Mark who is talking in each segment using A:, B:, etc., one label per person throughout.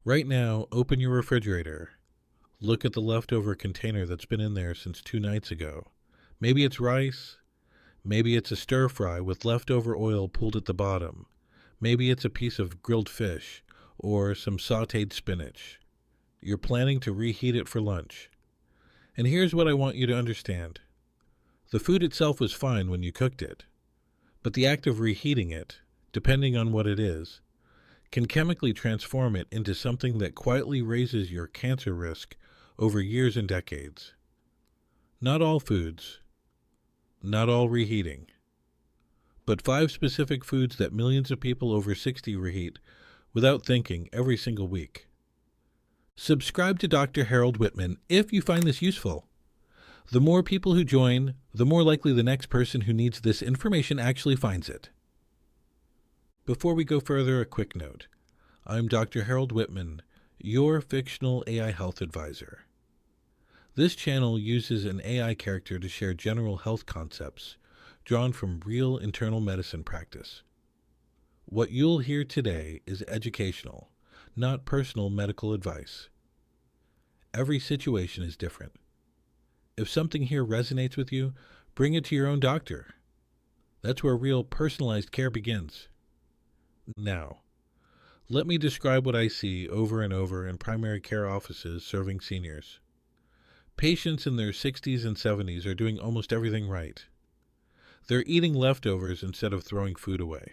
A: Right now, open your refrigerator. Look at the leftover container that's been in there since 2 nights ago. Maybe it's rice. Maybe it's a stir fry with leftover oil pooled at the bottom. Maybe it's a piece of grilled fish or some sautéed spinach. You're planning to reheat it for lunch. And here's what I want you to understand. The food itself was fine when you cooked it, but the act of reheating it, depending on what it is, can chemically transform it into something that quietly raises your cancer risk over years and decades. Not all foods, not all reheating, but 5 specific foods that millions of people over 60 reheat without thinking every single week. Subscribe to Dr. Harold Whitman if you find this useful. The more people who join, the more likely the next person who needs this information actually finds it. Before we go further, a quick note. I'm Dr. Harold Whitman, your fictional AI health advisor. This channel uses an AI character to share general health concepts drawn from real internal medicine practice. What you'll hear today is educational, not personal medical advice. Every situation is different. If something here resonates with you, bring it to your own doctor. That's where real personalized care begins. Now, let me describe what I see over and over in primary care offices serving seniors. Patients in their 60s and 70s are doing almost everything right. They're eating leftovers instead of throwing food away.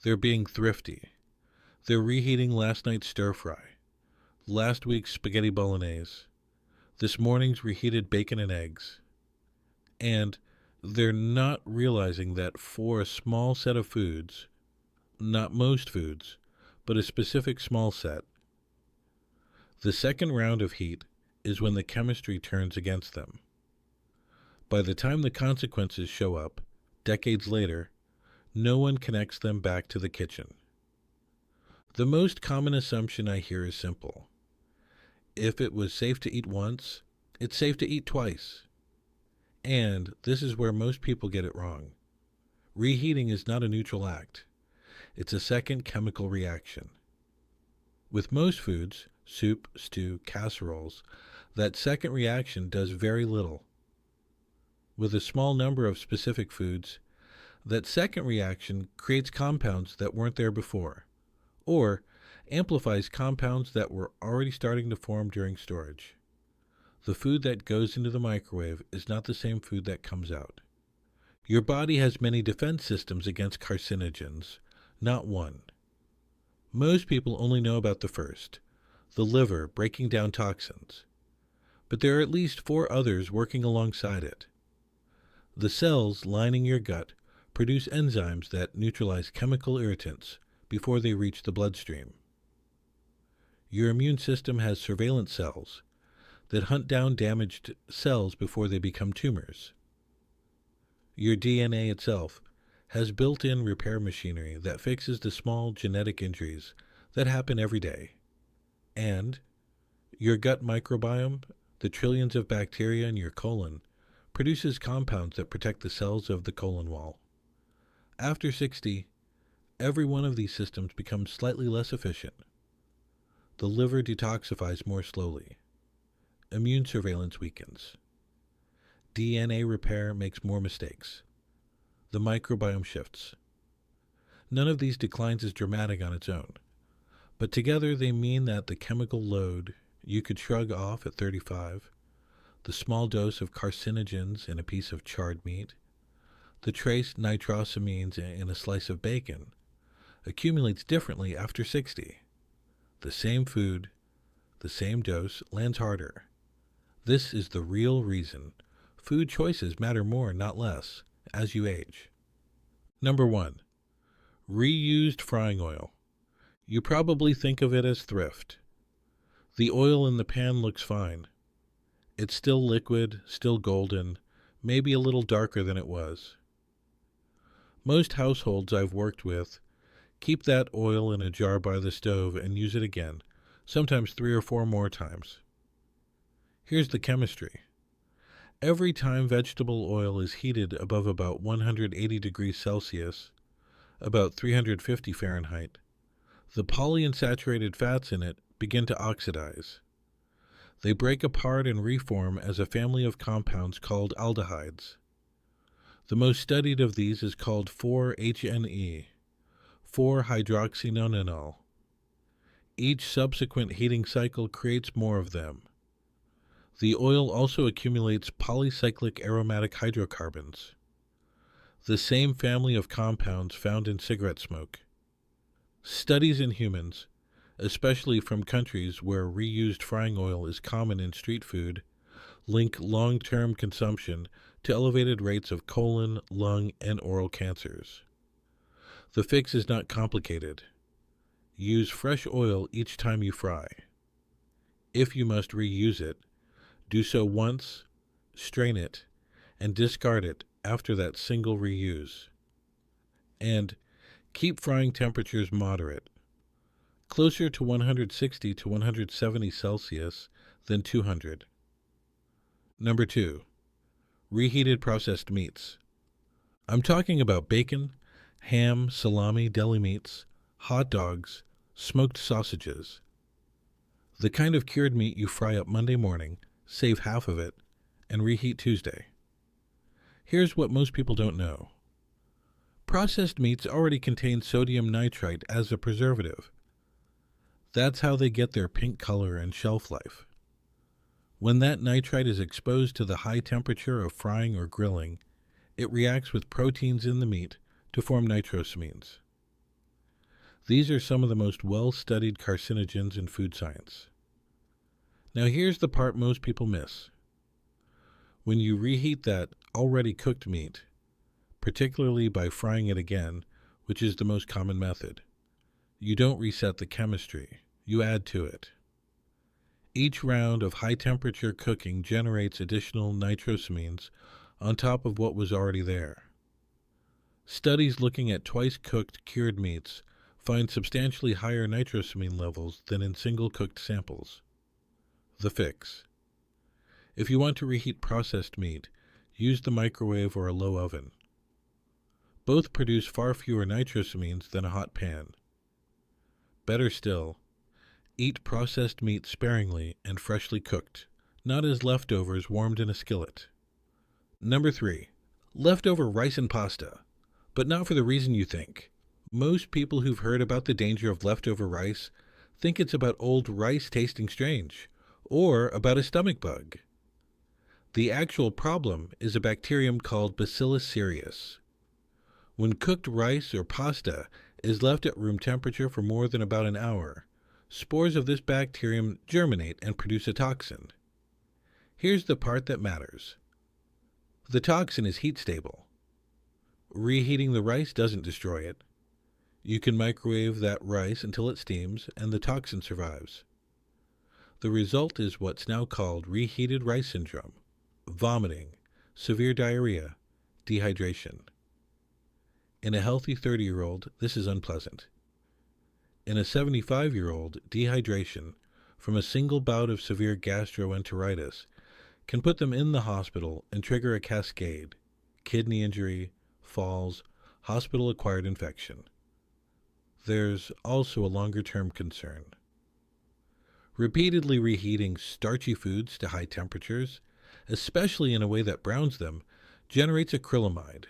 A: They're being thrifty. They're reheating last night's stir-fry, last week's spaghetti bolognese, this morning's reheated bacon and eggs. And they're not realizing that for a small set of foods, not most foods, but a specific small set, the second round of heat is when the chemistry turns against them. By the time the consequences show up, decades later, no one connects them back to the kitchen. The most common assumption I hear is simple. If it was safe to eat once, it's safe to eat twice. And this is where most people get it wrong. Reheating is not a neutral act. It's a second chemical reaction. With most foods, soup, stew, casseroles, that second reaction does very little. With a small number of specific foods, that second reaction creates compounds that weren't there before, or amplifies compounds that were already starting to form during storage. The food that goes into the microwave is not the same food that comes out. Your body has many defense systems against carcinogens, not one. Most people only know about the first, the liver breaking down toxins, but there are at least 4 others working alongside it. The cells lining your gut produce enzymes that neutralize chemical irritants before they reach the bloodstream. Your immune system has surveillance cells that hunt down damaged cells before they become tumors. Your DNA itself has built-in repair machinery that fixes the small genetic injuries that happen every day. And your gut microbiome, the trillions of bacteria in your colon, produces compounds that protect the cells of the colon wall. After 60, every one of these systems becomes slightly less efficient. The liver detoxifies more slowly. Immune surveillance weakens. DNA repair makes more mistakes. The microbiome shifts. None of these declines is dramatic on its own, but together they mean that the chemical load you could shrug off at 35, the small dose of carcinogens in a piece of charred meat, the trace nitrosamines in a slice of bacon, accumulates differently after 60. The same food, the same dose, lands harder. This is the real reason food choices matter more, not less, as you age. Number 1. Reused frying oil. You probably think of it as thrift. The oil in the pan looks fine. It's still liquid, still golden, maybe a little darker than it was. Most households I've worked with keep that oil in a jar by the stove and use it again, sometimes 3 or 4 more times. Here's the chemistry. Every time vegetable oil is heated above about 180 degrees Celsius, about 350 Fahrenheit, The polyunsaturated fats in it begin to oxidize. They break apart and reform as a family of compounds called aldehydes. The most studied of these is called 4-HNE, 4-hydroxynonenal. Each subsequent heating cycle creates more of them. The oil also accumulates polycyclic aromatic hydrocarbons, the same family of compounds found in cigarette smoke. Studies in humans, especially from countries where reused frying oil is common in street food, link long-term consumption to elevated rates of colon, lung, and oral cancers. The fix is not complicated. Use fresh oil each time you fry. If you must reuse it, do so once, strain it, and discard it after that single reuse. And keep frying temperatures moderate, closer to 160 to 170 Celsius than 200. Number 2. Reheated processed meats. I'm talking about bacon, ham, salami, deli meats, hot dogs, smoked sausages. The kind of cured meat you fry up Monday morning, save half of it, and reheat Tuesday. Here's what most people don't know. Processed meats already contain sodium nitrite as a preservative. That's how they get their pink color and shelf life. When that nitrite is exposed to the high temperature of frying or grilling, it reacts with proteins in the meat to form nitrosamines. These are some of the most well-studied carcinogens in food science. Now here's the part most people miss. When you reheat that already cooked meat, particularly by frying it again, which is the most common method, you don't reset the chemistry, you add to it. Each round of high-temperature cooking generates additional nitrosamines on top of what was already there. Studies looking at twice-cooked cured meats find substantially higher nitrosamine levels than in single-cooked samples. The fix. If you want to reheat processed meat, use the microwave or a low oven. Both produce far fewer nitrosamines than a hot pan. Better still, eat processed meat sparingly and freshly cooked, not as leftovers warmed in a skillet. Number 3. Leftover rice and pasta, but not for the reason you think. Most people who've heard about the danger of leftover rice think it's about old rice tasting strange, or about a stomach bug. The actual problem is a bacterium called Bacillus cereus. When cooked rice or pasta is left at room temperature for more than about an hour, spores of this bacterium germinate and produce a toxin. Here's the part that matters. The toxin is heat stable. Reheating the rice doesn't destroy it. You can microwave that rice until it steams and the toxin survives. The result is what's now called reheated rice syndrome, vomiting, severe diarrhea, dehydration. In a healthy 30-year-old, this is unpleasant. In a 75-year-old, dehydration from a single bout of severe gastroenteritis can put them in the hospital and trigger a cascade: kidney injury, falls, hospital-acquired infection. There's also a longer-term concern. Repeatedly reheating starchy foods to high temperatures, especially in a way that browns them, generates acrylamide,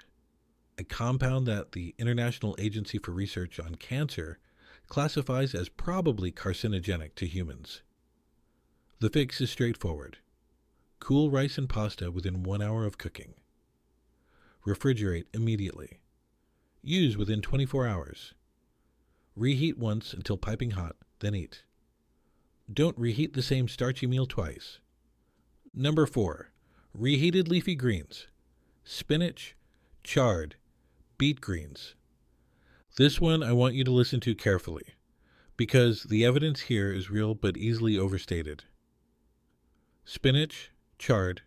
A: a compound that the International Agency for Research on Cancer classifies as probably carcinogenic to humans. The fix is straightforward. Cool rice and pasta within 1 hour of cooking. Refrigerate immediately. Use within 24 hours. Reheat once until piping hot, then eat. Don't reheat the same starchy meal twice. Number 4. Reheated leafy greens. Spinach, chard, beet greens. This one I want you to listen to carefully, because the evidence here is real but easily overstated. Spinach, chard,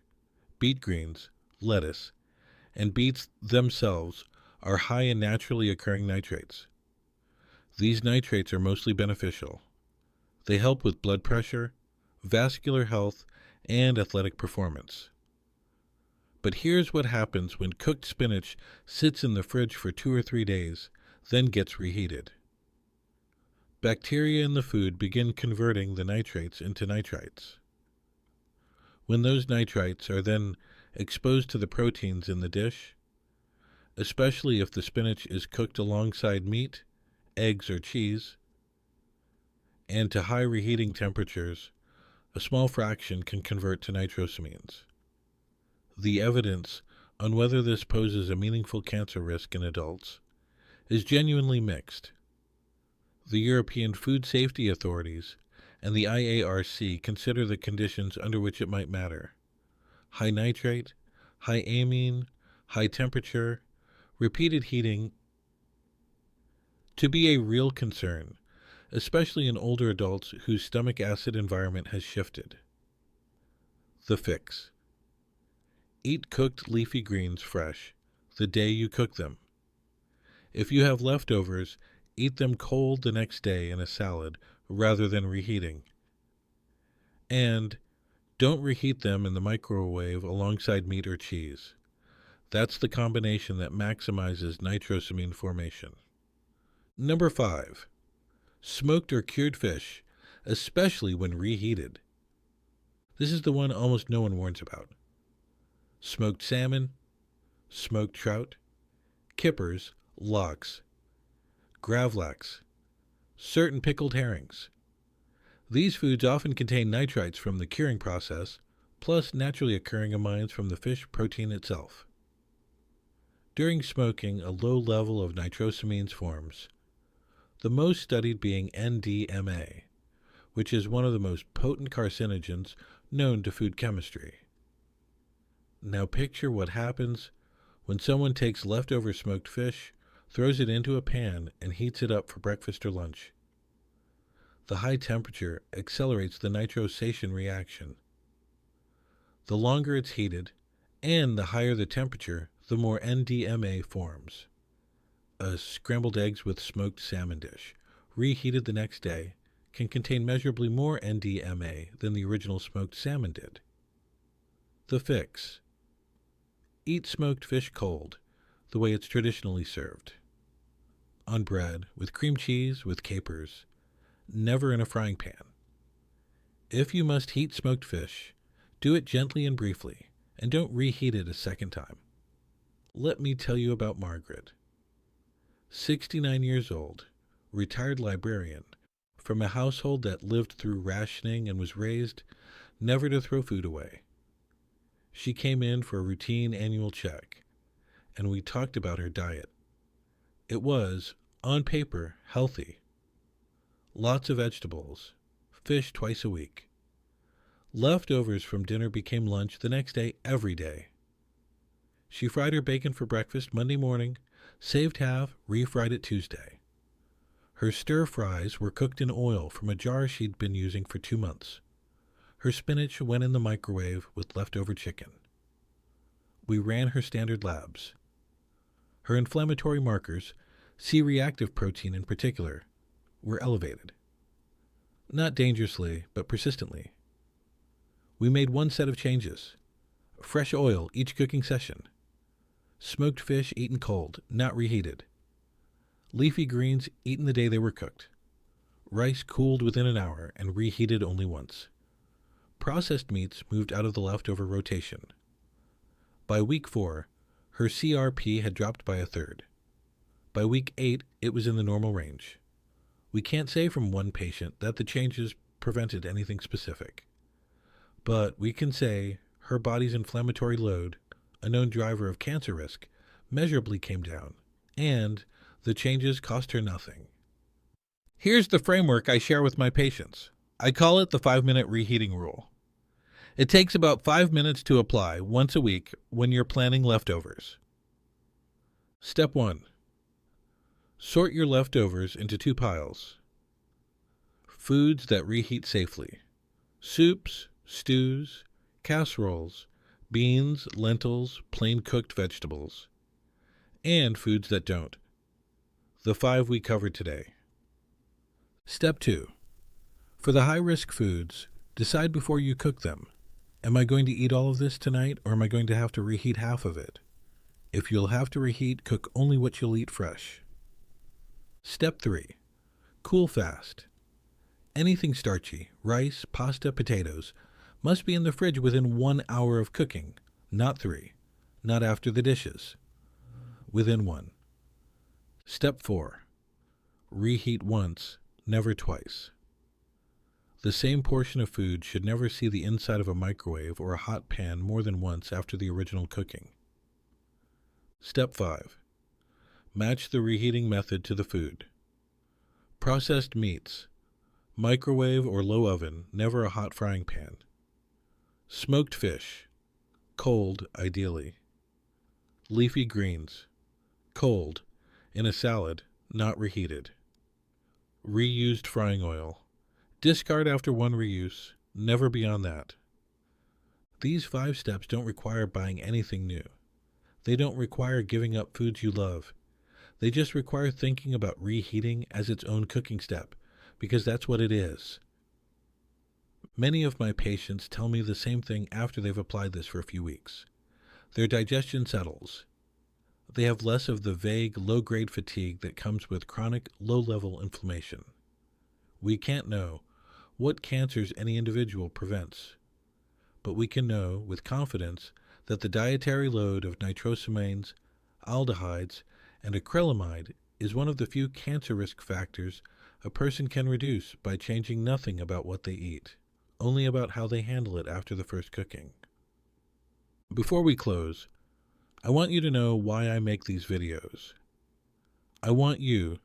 A: beet greens, lettuce, and beets themselves are high in naturally occurring nitrates. These nitrates are mostly beneficial. They help with blood pressure, vascular health, and athletic performance. But here's what happens when cooked spinach sits in the fridge for 2 or 3 days, then gets reheated. Bacteria in the food begin converting the nitrates into nitrites. When those nitrites are then exposed to the proteins in the dish, especially if the spinach is cooked alongside meat, eggs, or cheese, and to high reheating temperatures, a small fraction can convert to nitrosamines. The evidence on whether this poses a meaningful cancer risk in adults is genuinely mixed. The European Food Safety Authorities and the IARC consider the conditions under which it might matter: high nitrate, high amine, high temperature, repeated heating, to be a real concern, especially in older adults whose stomach acid environment has shifted. The fix: eat cooked leafy greens fresh the day you cook them. If you have leftovers, eat them cold the next day in a salad rather than reheating. And don't reheat them in the microwave alongside meat or cheese. That's the combination that maximizes nitrosamine formation. Number 5. Smoked or cured fish, especially when reheated. This is the one almost no one warns about. Smoked salmon, smoked trout, kippers, lox, gravlax, certain pickled herrings. These foods often contain nitrites from the curing process, plus naturally occurring amines from the fish protein itself. During smoking, a low level of nitrosamines forms, the most studied being NDMA, which is one of the most potent carcinogens known to food chemistry. Now picture what happens when someone takes leftover smoked fish, throws it into a pan, and heats it up for breakfast or lunch. The high temperature accelerates the nitrosation reaction. The longer it's heated, and the higher the temperature, the more NDMA forms. A scrambled eggs with smoked salmon dish, reheated the next day, can contain measurably more NDMA than the original smoked salmon did. The fix: eat smoked fish cold, the way it's traditionally served. On bread, with cream cheese, with capers, never in a frying pan. If you must heat smoked fish, do it gently and briefly, and don't reheat it a second time. Let me tell you about Margaret. 69 years old, retired librarian, from a household that lived through rationing and was raised never to throw food away. She came in for a routine annual check, and we talked about her diet. It was, on paper, healthy. Lots of vegetables, fish twice a week. Leftovers from dinner became lunch the next day every day. She fried her bacon for breakfast Monday morning, saved half, refried it Tuesday. Her stir fries were cooked in oil from a jar she'd been using for 2 months. Her spinach went in the microwave with leftover chicken. We ran her standard labs. Her inflammatory markers, C-reactive protein in particular, were elevated. Not dangerously, but persistently. We made one set of changes. Fresh oil each cooking session. Smoked fish eaten cold, not reheated. Leafy greens eaten the day they were cooked. Rice cooled within an hour and reheated only once. Processed meats moved out of the leftover rotation. By week 4, her CRP had dropped by a third. By week 8, it was in the normal range. We can't say from one patient that the changes prevented anything specific. But we can say her body's inflammatory load, a known driver of cancer risk, measurably came down, and the changes cost her nothing. Here's the framework I share with my patients. I call it the 5-minute reheating rule. It takes about 5 minutes to apply once a week when you're planning leftovers. Step 1. Sort your leftovers into 2 piles. Foods that reheat safely. Soups, stews, casseroles, beans, lentils, plain cooked vegetables. And foods that don't. The 5 we covered today. Step 2. For the high-risk foods, decide before you cook them. Am I going to eat all of this tonight, or am I going to have to reheat half of it? If you'll have to reheat, cook only what you'll eat fresh. Step 3. Cool fast. Anything starchy, rice, pasta, potatoes, must be in the fridge within 1 hour of cooking, not 3, not after the dishes. Within 1. Step 4. Reheat once, never twice. The same portion of food should never see the inside of a microwave or a hot pan more than once after the original cooking. Step 5. Match the reheating method to the food. Processed meats. Microwave or low oven, never a hot frying pan. Smoked fish. Cold, ideally. Leafy greens. Cold, in a salad, not reheated. Reused frying oil. Discard after 1 reuse, never beyond that. These 5 steps don't require buying anything new. They don't require giving up foods you love. They just require thinking about reheating as its own cooking step, because that's what it is. Many of my patients tell me the same thing after they've applied this for a few weeks. Their digestion settles. They have less of the vague, low-grade fatigue that comes with chronic, low-level inflammation. We can't know what cancers any individual prevents, but we can know with confidence that the dietary load of nitrosamines, aldehydes, and acrylamide is one of the few cancer risk factors a person can reduce by changing nothing about what they eat, only about how they handle it after the first cooking. Before we close, I want you to know why I make these videos. I want you,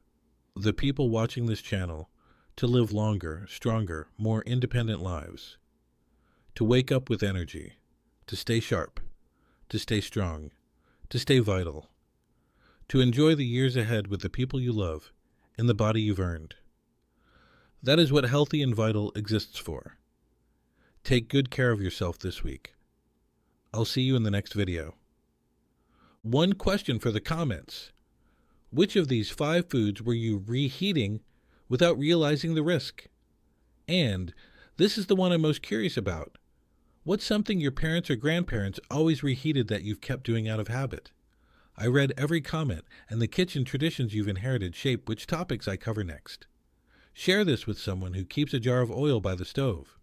A: the people watching this channel, to live longer, stronger, more independent lives. To wake up with energy, to stay sharp, to stay strong, to stay vital. To enjoy the years ahead with the people you love and the body you've earned. That is what Healthy and Vital exists for. Take good care of yourself this week. I'll see you in the next video. One question for the comments. Which of these 5 foods were you reheating without realizing the risk? And this is the one I'm most curious about. What's something your parents or grandparents always reheated that you've kept doing out of habit? I read every comment, and the kitchen traditions you've inherited shape which topics I cover next. Share this with someone who keeps a jar of oil by the stove.